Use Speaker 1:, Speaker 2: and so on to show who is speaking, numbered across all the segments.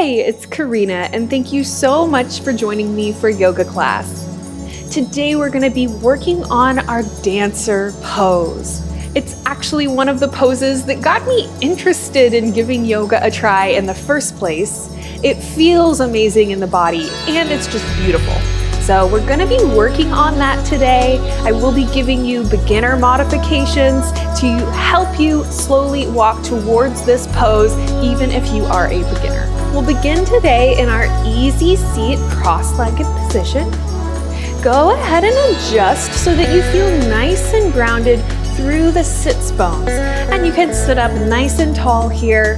Speaker 1: Hey, it's Corrina, and thank you so much for joining me for yoga class. Today we're going to be working on our dancer pose. It's actually one of the poses that got me interested in giving yoga a try in the first place. It feels amazing in the body, and it's just beautiful. So we're going to be working on that today. I will be giving you beginner modifications to help you slowly walk towards this pose, even if you are a beginner. We'll begin today in our easy seat cross-legged position. Go ahead and adjust so that you feel nice and grounded through the sits bones. And you can sit up nice and tall here.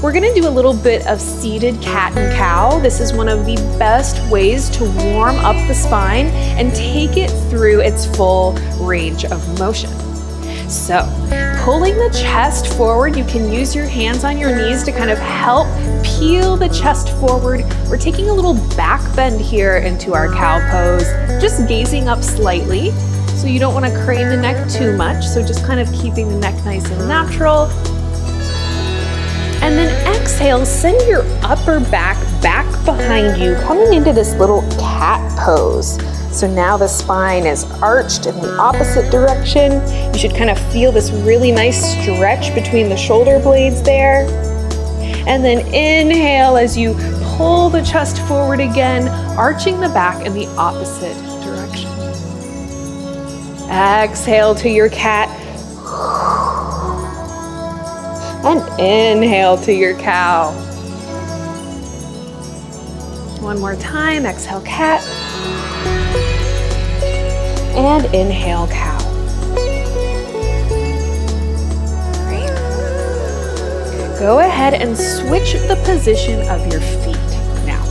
Speaker 1: We're gonna do a little bit of seated cat and cow. This is one of the best ways to warm up the spine and take it through its full range of motion. So, pulling the chest forward, you can use your hands on your knees to kind of help peel the chest forward. We're taking a little back bend here into our cow pose, just gazing up slightly. So you don't wanna crane the neck too much, so just kind of keeping the neck nice and natural. And then exhale, send your upper back behind you, coming into this little cat pose. So now the spine is arched in the opposite direction. You should kind of feel this really nice stretch between the shoulder blades there. And then inhale as you pull the chest forward again, arching the back in the opposite direction. Exhale to your cat. And inhale to your cow. One more time, exhale cat. And inhale cow. Great. Go ahead and switch the position of your feet now.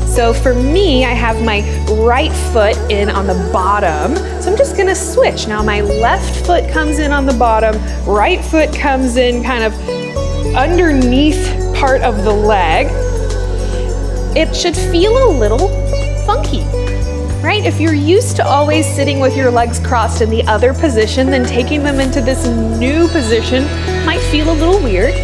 Speaker 1: So for me, I have my right foot in on the bottom. So I'm just gonna switch. Now my left foot comes in on the bottom, right foot comes in kind of underneath part of the leg. It should feel a little funky, right? If you're used to always sitting with your legs crossed in the other position, then taking them into this new position might feel a little weird.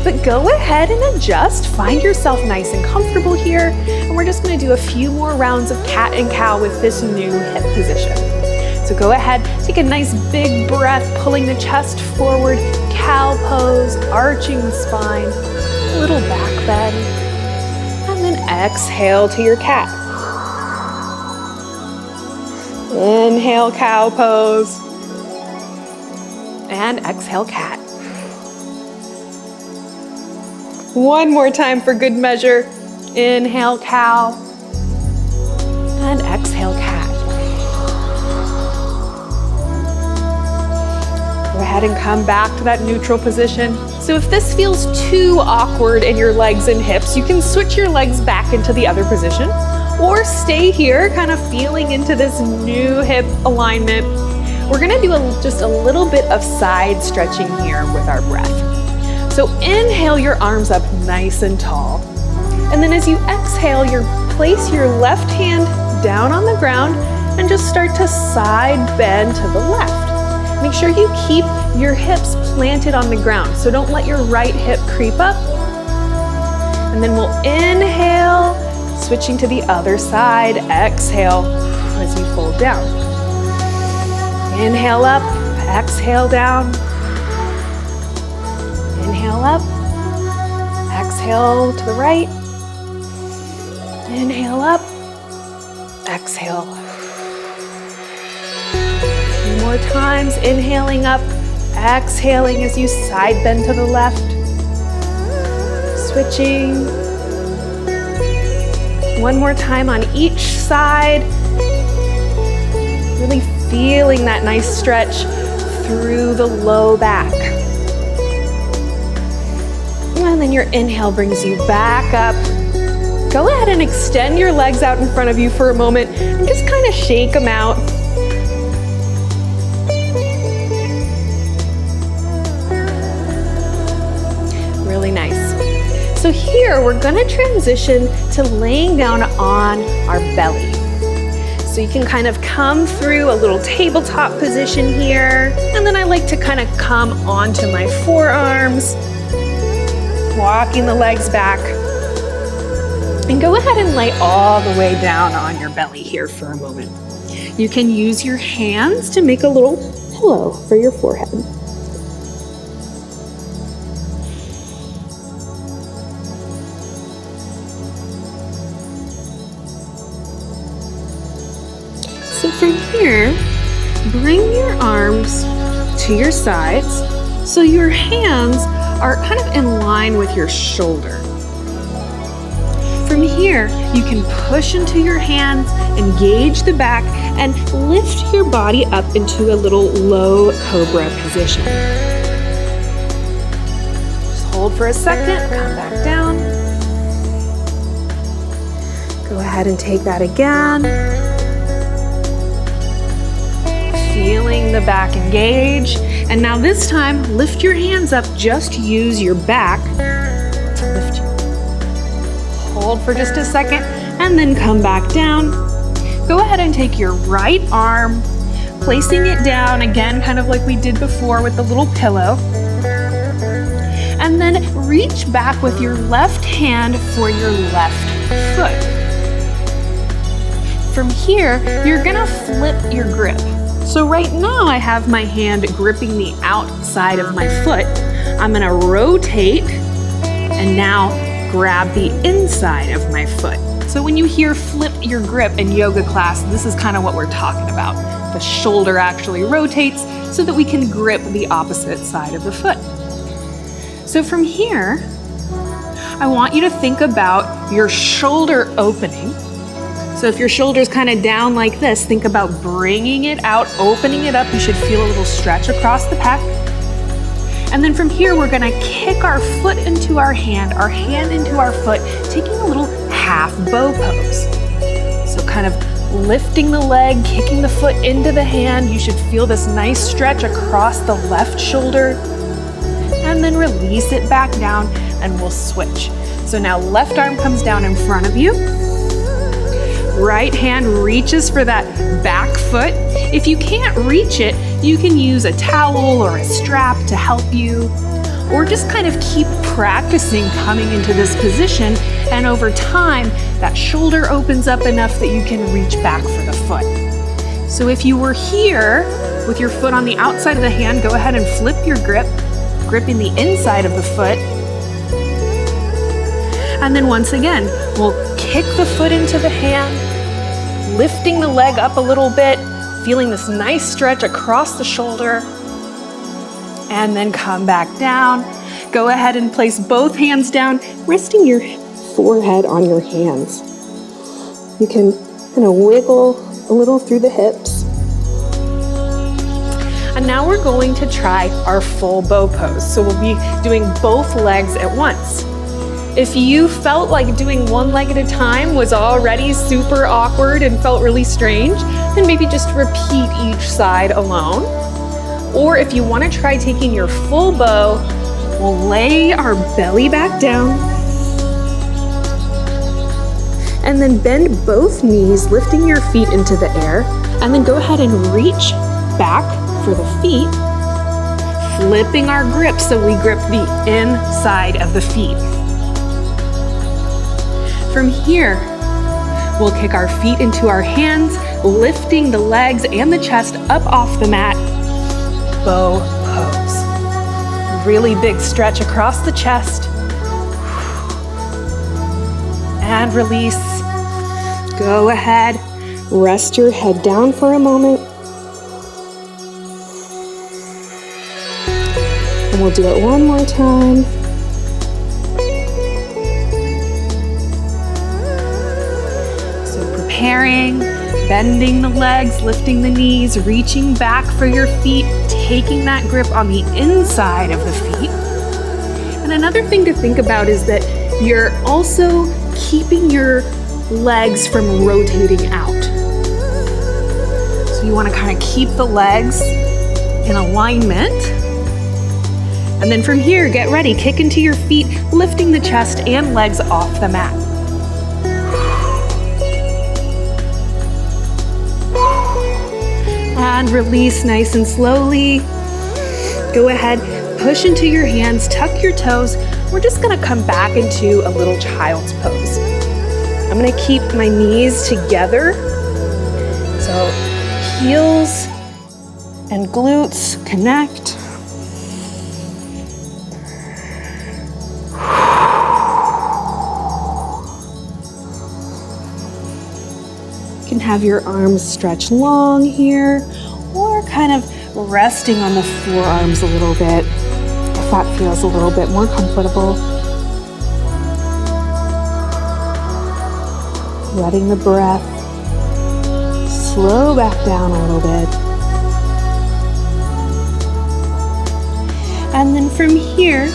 Speaker 1: But go ahead and adjust, find yourself nice and comfortable here, and we're just gonna do a few more rounds of cat and cow with this new hip position. So go ahead, take a nice big breath, pulling the chest forward, cow pose, arching the spine, a little back bend, and then exhale to your cat. Inhale, cow pose, and exhale, cat. One more time for good measure. Inhale, cow, and exhale, cat. Go ahead and come back to that neutral position. So if this feels too awkward in your legs and hips, you can switch your legs back into the other position, or stay here, kind of feeling into this new hip alignment. We're gonna do just a little bit of side stretching here with our breath. So inhale your arms up nice and tall. And then as you exhale, place your left hand down on the ground and just start to side bend to the left. Make sure you keep your hips planted on the ground, so don't let your right hip creep up. And then we'll inhale, switching to the other side, exhale as you fold down. Inhale up, exhale down. Inhale up, exhale to the right. Inhale up, exhale. Two more times, inhaling up, exhaling as you side bend to the left. Switching. One more time on each side. Really feeling that nice stretch through the low back. And then your inhale brings you back up. Go ahead and extend your legs out in front of you for a moment and just kind of shake them out. Really nice. So here we're gonna transition to laying down on our belly. So you can kind of come through a little tabletop position here. And then I like to kind of come onto my forearms, walking the legs back. And go ahead and lay all the way down on your belly here for a moment. You can use your hands to make a little pillow for your forehead. So from here, bring your arms to your sides so your hands are kind of in line with your shoulder. From here, you can push into your hands, engage the back, and lift your body up into a little low cobra position. Just hold for a second, come back down. Go ahead and take that again. Feeling the back engage. And now this time, lift your hands up, just use your back to lift you. Hold for just a second and then come back down. Go ahead and take your right arm, placing it down again, kind of like we did before with the little pillow. And then reach back with your left hand for your left foot. From here, you're gonna flip your grip. So right now I have my hand gripping the outside of my foot. I'm gonna rotate and now grab the inside of my foot. So when you hear flip your grip in yoga class, this is kind of what we're talking about. The shoulder actually rotates so that we can grip the opposite side of the foot. So from here, I want you to think about your shoulder opening. So if your shoulder's kind of down like this, think about bringing it out, opening it up. You should feel a little stretch across the pec. And then from here, we're gonna kick our foot into our hand into our foot, taking a little half bow pose. So kind of lifting the leg, kicking the foot into the hand. You should feel this nice stretch across the left shoulder. And then release it back down and we'll switch. So now left arm comes down in front of you. Right hand reaches for that back foot. If you can't reach it, you can use a towel or a strap to help you, or just kind of keep practicing coming into this position, and over time, that shoulder opens up enough that you can reach back for the foot. So if you were here with your foot on the outside of the hand, go ahead and flip your grip, gripping the inside of the foot. And then once again, we'll kick the foot into the hand, lifting the leg up a little bit, feeling this nice stretch across the shoulder, and then come back down. Go ahead and place both hands down, resting your forehead on your hands. You can kind of wiggle a little through the hips. And now we're going to try our full bow pose. So we'll be doing both legs at once. If you felt like doing one leg at a time was already super awkward and felt really strange, then maybe just repeat each side alone. Or if you want to try taking your full bow, we'll lay our belly back down and then bend both knees, lifting your feet into the air, and then go ahead and reach back for the feet, flipping our grip so we grip the inside of the feet. From here, we'll kick our feet into our hands, lifting the legs and the chest up off the mat. Bow pose. Really big stretch across the chest. And release. Go ahead, rest your head down for a moment. And we'll do it one more time. Preparing, bending the legs, lifting the knees, reaching back for your feet, taking that grip on the inside of the feet. And another thing to think about is that you're also keeping your legs from rotating out. So you want to kind of keep the legs in alignment. And then from here, get ready, kick into your feet, lifting the chest and legs off the mat. And release nice and slowly. Go ahead, push into your hands, tuck your toes. We're just gonna come back into a little child's pose. I'm gonna keep my knees together. So heels and glutes connect. You can have your arms stretch long here, or kind of resting on the forearms a little bit, if that feels a little bit more comfortable. Letting the breath slow back down a little bit. And then from here,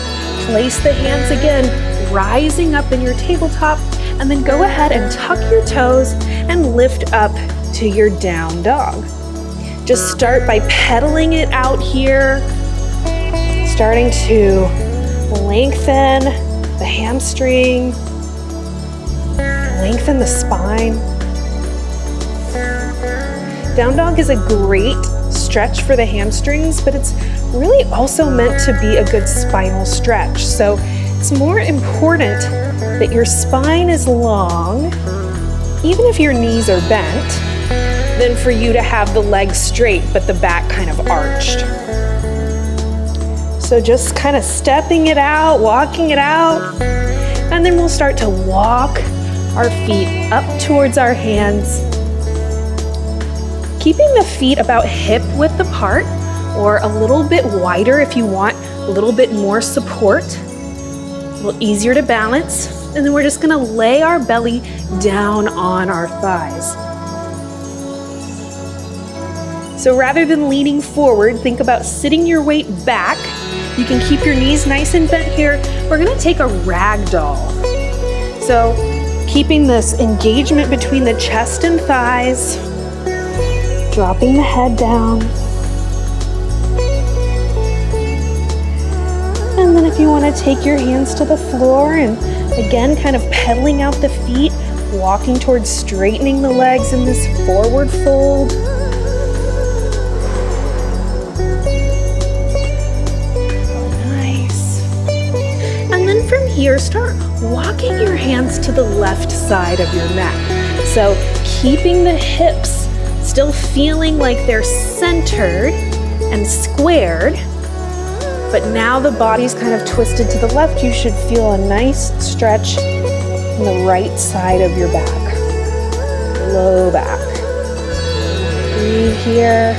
Speaker 1: place the hands again, rising up in your tabletop, and then go ahead and tuck your toes and lift up to your down dog. Just start by pedaling it out here, starting to lengthen the hamstring, lengthen the spine. Down dog is a great stretch for the hamstrings, but it's really also meant to be a good spinal stretch. So it's more important that your spine is long, even if your knees are bent, than for you to have the legs straight but the back kind of arched. So just kind of stepping it out, walking it out, and then we'll start to walk our feet up towards our hands, keeping the feet about hip width apart or a little bit wider if you want a little bit more support, a little easier to balance. And then we're just gonna lay our belly down on our thighs. So rather than leaning forward, think about sitting your weight back. You can keep your knees nice and bent here. We're gonna take a ragdoll. So keeping this engagement between the chest and thighs, dropping the head down. And then if you want to take your hands to the floor and again kind of pedaling out the feet, walking towards straightening the legs in this forward fold. Nice. And then from here, start walking your hands to the left side of your mat. So keeping the hips still feeling like they're centered and squared, but now the body's kind of twisted to the left. You should feel a nice stretch in the right side of your back, low back. Breathe here,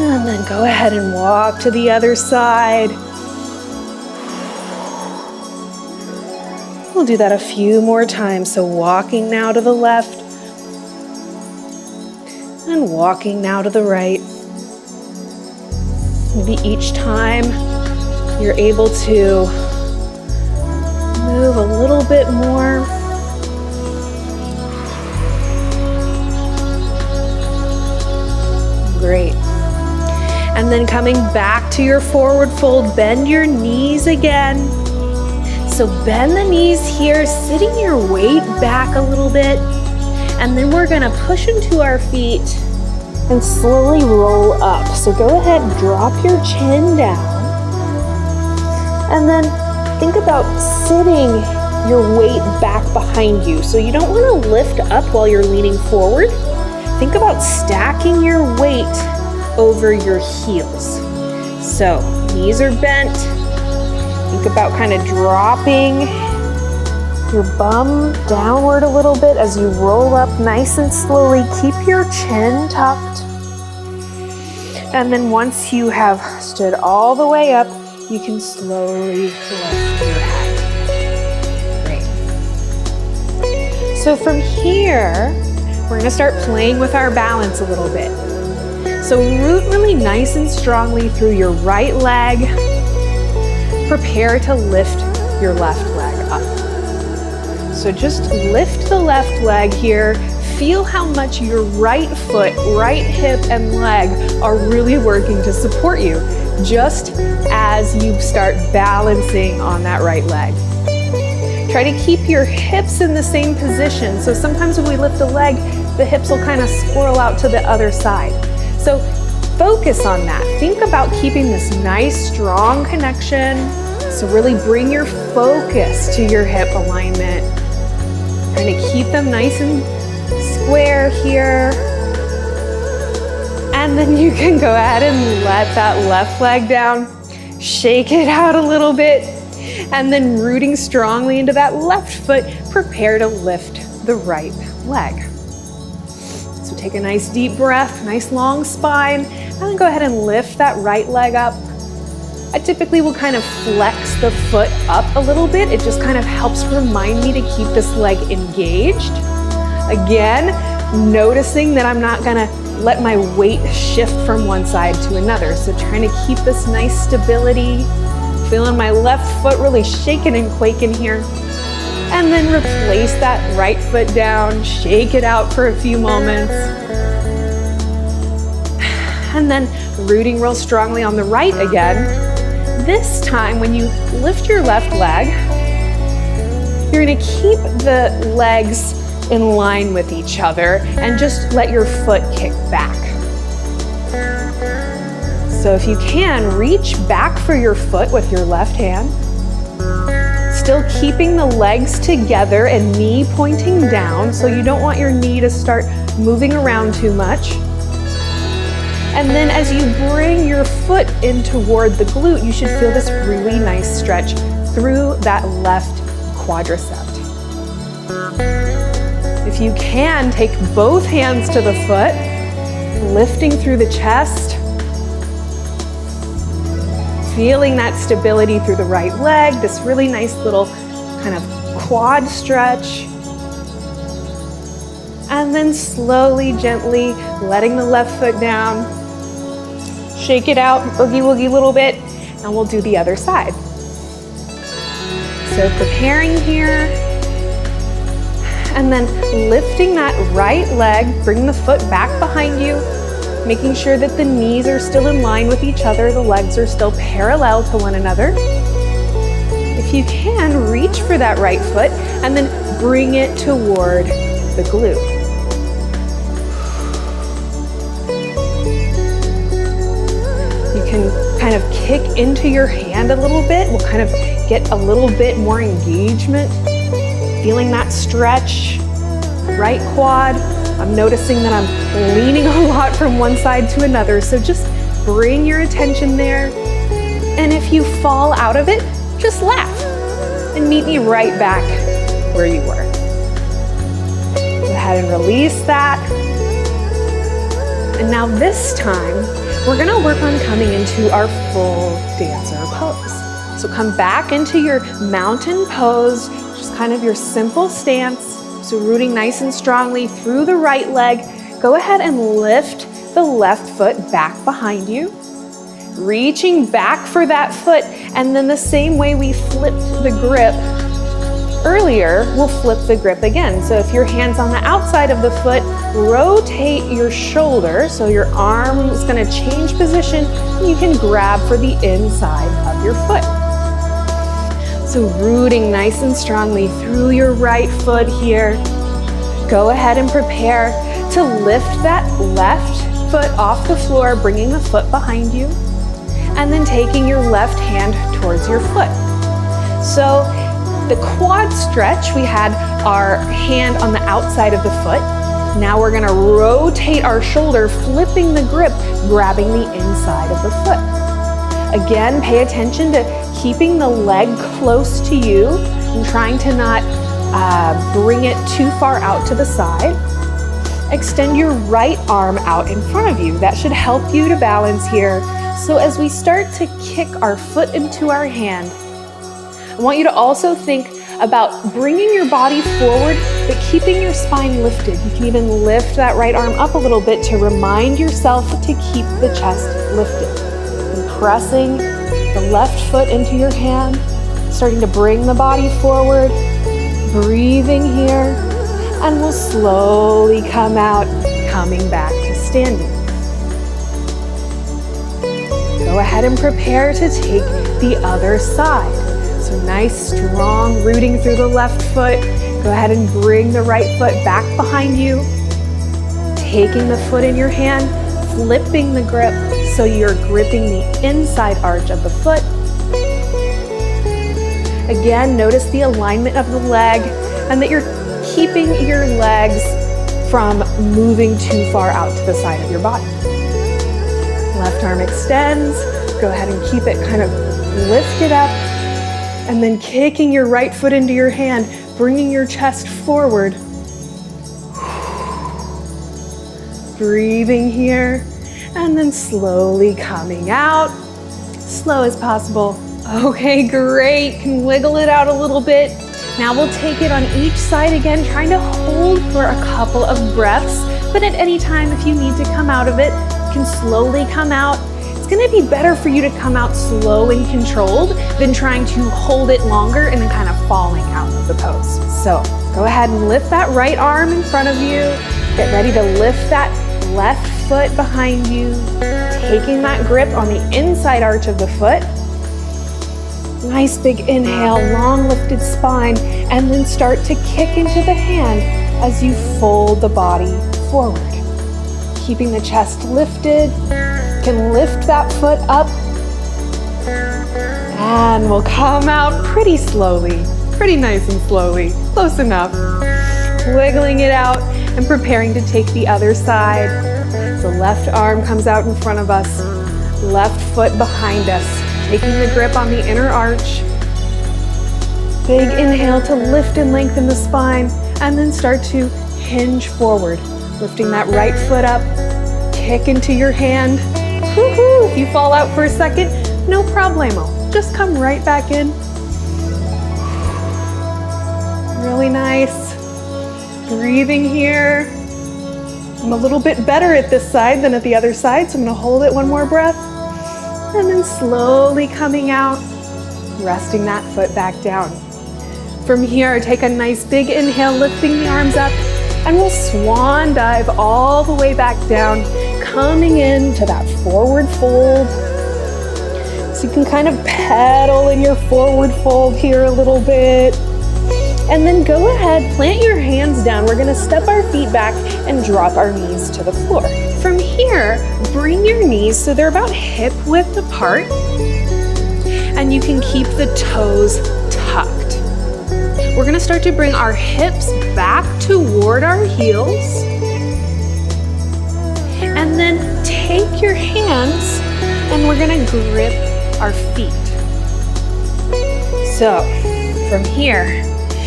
Speaker 1: and then go ahead and walk to the other side. We'll do that a few more times. So walking now to the left, and walking now to the right. Maybe each time you're able to move a little bit more. Great. And then coming back to your forward fold, bend your knees again. So bend the knees here, sitting your weight back a little bit. And then we're gonna push into our feet and slowly roll up. So go ahead, drop your chin down. And then think about sitting your weight back behind you. So you don't wanna lift up while you're leaning forward. Think about stacking your weight over your heels. So knees are bent. Think about kind of dropping your bum downward a little bit as you roll up nice and slowly. Keep your chin tucked. And then once you have stood all the way up, you can slowly lift your head. Great. So from here, we're gonna start playing with our balance a little bit. So root really nice and strongly through your right leg. Prepare to lift your left leg up. So just lift the left leg here. Feel how much your right foot, right hip, and leg are really working to support you, just as you start balancing on that right leg. Try to keep your hips in the same position. So sometimes when we lift the leg, the hips will kind of swirl out to the other side. So focus on that. Think about keeping this nice, strong connection. So really bring your focus to your hip alignment. Trying to keep them nice and square here. And then you can go ahead and let that left leg down. Shake it out a little bit. And then rooting strongly into that left foot, prepare to lift the right leg. So take a nice deep breath, nice long spine, and then go ahead and lift that right leg up. I typically will kind of flex the foot up a little bit. It just kind of helps remind me to keep this leg engaged. Again, noticing that I'm not gonna let my weight shift from one side to another. So trying to keep this nice stability, feeling my left foot really shaking and quaking here. And then replace that right foot down, shake it out for a few moments. And then rooting real strongly on the right again. This time, when you lift your left leg, you're gonna keep the legs in line with each other and just let your foot kick back. So if you can, reach back for your foot with your left hand, still keeping the legs together and knee pointing down, so you don't want your knee to start moving around too much. And then as you bring your foot in toward the glute, you should feel this really nice stretch through that left quadricep. If you can, take both hands to the foot, lifting through the chest, feeling that stability through the right leg, this really nice little kind of quad stretch. And then slowly, gently letting the left foot down. Shake it out, boogie woogie a little bit, and we'll do the other side. So preparing here, and then lifting that right leg, bring the foot back behind you, making sure that the knees are still in line with each other, the legs are still parallel to one another. If you can, reach for that right foot, and then bring it toward the glute. Can kind of kick into your hand a little bit. We'll kind of get a little bit more engagement. Feeling that stretch, right quad. I'm noticing that I'm leaning a lot from one side to another, so just bring your attention there. And if you fall out of it, just laugh and meet me right back where you were. Go ahead and release that. And now this time, we're gonna work on coming into our full dancer pose. So come back into your mountain pose, just kind of your simple stance. So rooting nice and strongly through the right leg. Go ahead and lift the left foot back behind you. Reaching back for that foot, and then the same way we flipped the grip earlier, we'll flip the grip again. So if your hand's on the outside of the foot, rotate your shoulder, so your arm is gonna change position, and you can grab for the inside of your foot. So rooting nice and strongly through your right foot here. Go ahead and prepare to lift that left foot off the floor, bringing the foot behind you, and then taking your left hand towards your foot. So the quad stretch, we had our hand on the outside of the foot. Now we're gonna rotate our shoulder, flipping the grip, grabbing the inside of the foot. Again, pay attention to keeping the leg close to you and trying to not bring it too far out to the side. Extend your right arm out in front of you. That should help you to balance here. So as we start to kick our foot into our hand, I want you to also think about bringing your body forward, but keeping your spine lifted. You can even lift that right arm up a little bit to remind yourself to keep the chest lifted. And pressing the left foot into your hand, starting to bring the body forward, breathing here, and we'll slowly come out, coming back to standing. Go ahead and prepare to take the other side. So nice, strong rooting through the left foot. Go ahead and bring the right foot back behind you. Taking the foot in your hand, flipping the grip so you're gripping the inside arch of the foot. Again, notice the alignment of the leg and that you're keeping your legs from moving too far out to the side of your body. Left arm extends. Go ahead and keep it kind of lifted up, and then kicking your right foot into your hand, bringing your chest forward. Breathing here, and then slowly coming out, slow as possible. Okay, great. Can wiggle it out a little bit. Now we'll take it on each side again, trying to hold for a couple of breaths, but at any time if you need to come out of it, you can slowly come out. It's gonna be better for you to come out slow and controlled than trying to hold it longer and then kind of falling out of the pose. So go ahead and lift that right arm in front of you. Get ready to lift that left foot behind you, taking that grip on the inside arch of the foot. Nice big inhale, long lifted spine, and then start to kick into the hand as you fold the body forward. Keeping the chest lifted, you can lift that foot up, and we'll come out pretty slowly, pretty nice and slowly, close enough. Wiggling it out and preparing to take the other side. So left arm comes out in front of us, left foot behind us, taking the grip on the inner arch. Big inhale to lift and lengthen the spine, and then start to hinge forward, lifting that right foot up, kick into your hand. Woo-hoo! If you fall out for a second, no problemo. Just come right back in. Really nice. Breathing here. I'm a little bit better at this side than at the other side, so I'm gonna hold it one more breath. And then slowly coming out, resting that foot back down. From here, take a nice big inhale, lifting the arms up, and we'll swan dive all the way back down, coming into that forward fold. So you can kind of pedal in your forward fold here a little bit. And then go ahead, plant your hands down. We're gonna step our feet back and drop our knees to the floor. From here, bring your knees so they're about hip width apart, and you can keep the toes tucked. We're gonna start to bring our hips back toward our heels, and then take your hands and we're gonna grip our feet. So from here,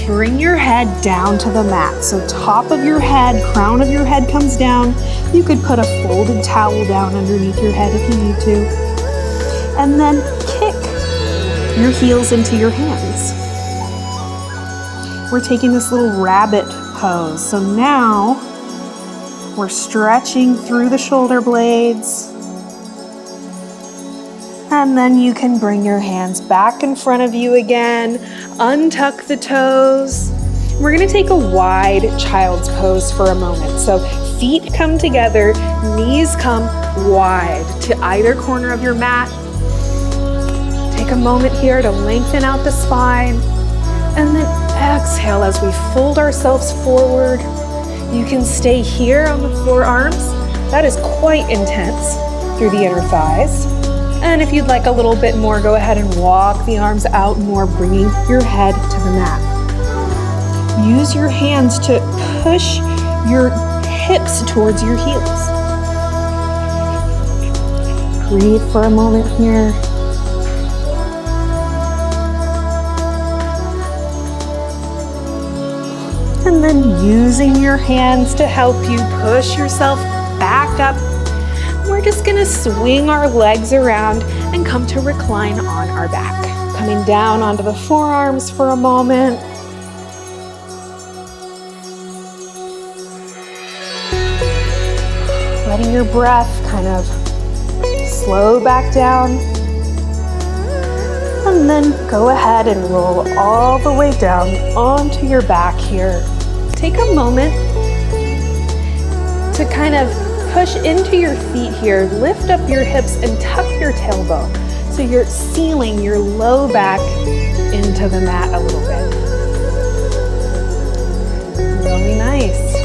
Speaker 1: bring your head down to the mat. So top of your head, crown of your head comes down. You could put a folded towel down underneath your head if you need to. And then kick your heels into your hands. We're taking this little rabbit pose. So now we're stretching through the shoulder blades. And then you can bring your hands back in front of you again, untuck the toes. We're gonna take a wide child's pose for a moment. So feet come together, knees come wide to either corner of your mat. Take a moment here to lengthen out the spine, and then exhale as we fold ourselves forward. You can stay here on the forearms. That is quite intense through the inner thighs. And if you'd like a little bit more, go ahead and walk the arms out more, bringing your head to the mat. Use your hands to push your hips towards your heels. Breathe for a moment here. And then using your hands to help you push yourself back up. We're just gonna swing our legs around and come to recline on our back. Coming down onto the forearms for a moment. Letting your breath kind of slow back down. And then go ahead and roll all the way down onto your back here. Take a moment to kind of push into your feet here, lift up your hips and tuck your tailbone. So you're sealing your low back into the mat a little bit. Really nice.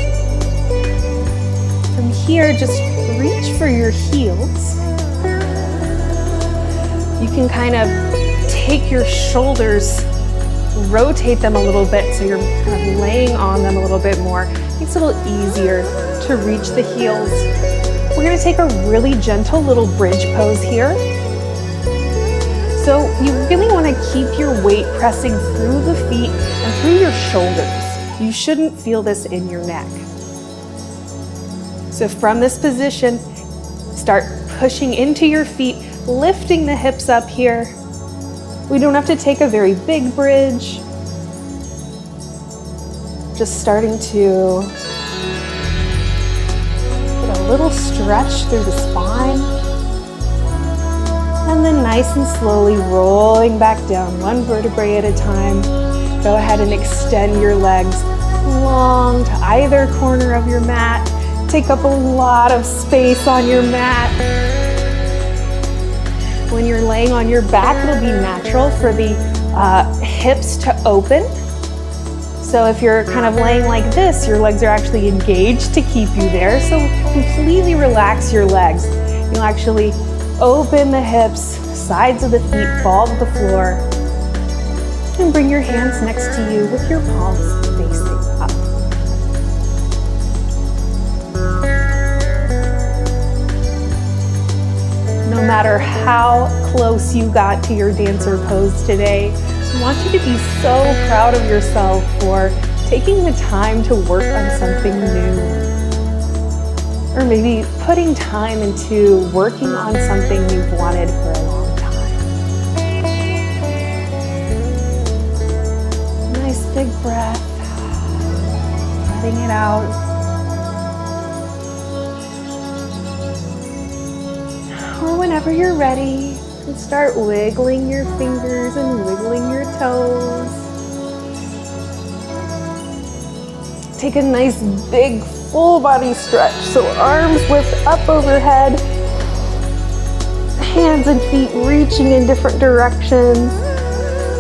Speaker 1: From here, just reach for your heels. You can kind of take your shoulders rotate them a little bit so you're kind of laying on them a little bit more. Makes it a little easier to reach the heels. We're gonna take a really gentle little bridge pose here. So you really wanna keep your weight pressing through the feet and through your shoulders. You shouldn't feel this in your neck. So from this position, start pushing into your feet, lifting the hips up here. We don't have to take a very big bridge. Just starting to get a little stretch through the spine. And then nice and slowly rolling back down, one vertebrae at a time. Go ahead and extend your legs long to either corner of your mat. Take up a lot of space on your mat. When you're laying on your back, it'll be natural for the hips to open. So if you're kind of laying like this, your legs are actually engaged to keep you there. So completely relax your legs. You'll actually open the hips, sides of the feet fall to the floor, and bring your hands next to you with your palms facing up. No matter how close you got to your dancer pose today, I want you to be so proud of yourself for taking the time to work on something new. Or maybe putting time into working on something you've wanted for a long time. Nice big breath, letting it out. Or whenever you're ready, you can start wiggling your fingers and wiggling your toes. Take a nice big full body stretch. So arms lift up overhead, hands and feet reaching in different directions.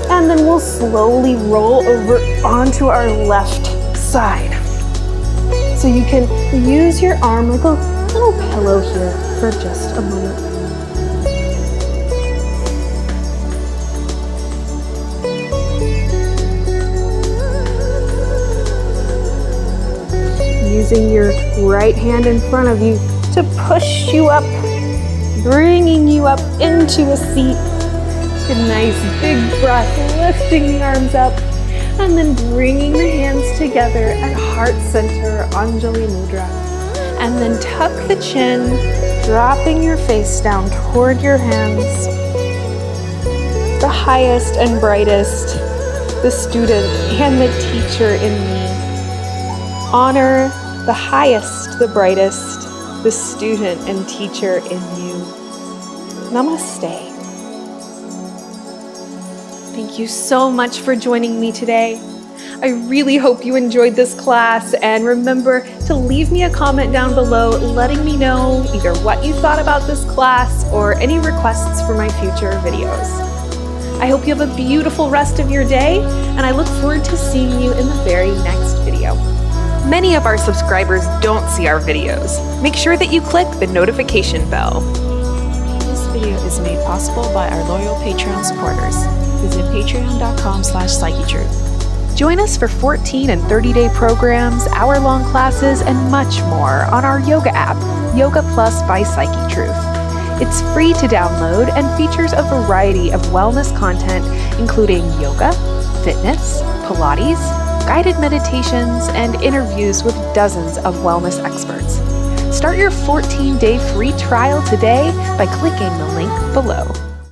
Speaker 1: And then we'll slowly roll over onto our left side. So you can use your arm like a little pillow here for just a moment. Using your right hand in front of you to push you up, bringing you up into a seat. A nice big breath, lifting the arms up, and then bringing the hands together at heart center, Anjali Mudra. And then tuck the chin, dropping your face down toward your hands. The highest and brightest, the student and the teacher in me. Honor the highest, the brightest, the student and teacher in you. Namaste. Thank you so much for joining me today. I really hope you enjoyed this class, and remember to leave me a comment down below letting me know either what you thought about this class or any requests for my future videos. I hope you have a beautiful rest of your day, and I look forward to seeing you in the very next video. Many of our subscribers don't see our videos. Make sure that you click the notification bell.
Speaker 2: This video is made possible by our loyal Patreon supporters. Visit patreon.com/Psychetruth.
Speaker 1: Join us for 14 and 30-day programs, hour-long classes, and much more on our yoga app, Yoga Plus by Psychetruth. It's free to download and features a variety of wellness content, including yoga, fitness, Pilates, guided meditations, and interviews with dozens of wellness experts. Start your 14-day free trial today by clicking the link below.